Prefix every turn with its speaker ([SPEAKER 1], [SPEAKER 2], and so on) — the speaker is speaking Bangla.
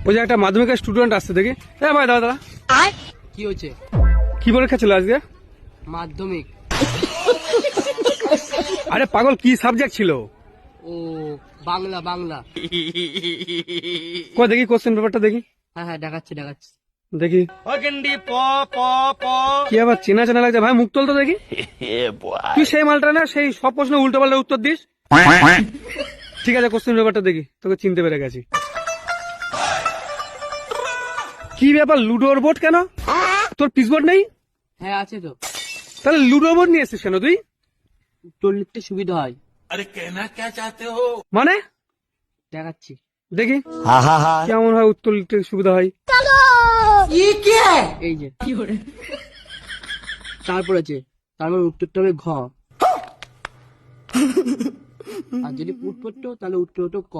[SPEAKER 1] ওই যে একটা মাধ্যমিকের স্টুডেন্ট আসছে দেখি। হ্যাঁ ভাই দাদা
[SPEAKER 2] কি হচ্ছে?
[SPEAKER 1] কি পরীক্ষা ছিল আজকে?
[SPEAKER 2] মাধ্যমিক।
[SPEAKER 1] আরে পাগল কি সাবজেক্ট ছিল?
[SPEAKER 2] ও বাংলা বাংলা।
[SPEAKER 1] কই দেখি কোশ্চেন পেপারটা দেখি।
[SPEAKER 2] হ্যাঁ দেখাচ্ছি
[SPEAKER 1] দেখি কি আবার চেনা চেনা লাগছে ভাই, মুখ তোল তো দেখি। তুই সেই মালটা না, সেই সব প্রশ্ন উল্টো পাল্টা উত্তর দিস। ঠিক আছে কোশ্চেন পেপারটা দেখি, তোকে চিনতে পেরে গেছি। কি ব্যাপার, লুডোর বোর্ড কেন? তোর পিসবোর্ড নেই?
[SPEAKER 2] হ্যাঁ আছে তো।
[SPEAKER 1] তাহলে লুডো বোর্ড নিয়ে এসেছিস কেন তুই?
[SPEAKER 2] উত্তর লিখতে সুবিধা হয়।
[SPEAKER 1] মানে
[SPEAKER 2] দেখাচ্ছি
[SPEAKER 1] দেখি কেমন হয় উত্তর লিখতে সুবিধা হয়।
[SPEAKER 2] এই যে তারপর আছে, তারপর উত্তরটা হবে ঘ, আর যদি পুট পড়তো তাহলে উত্তর হতো ক।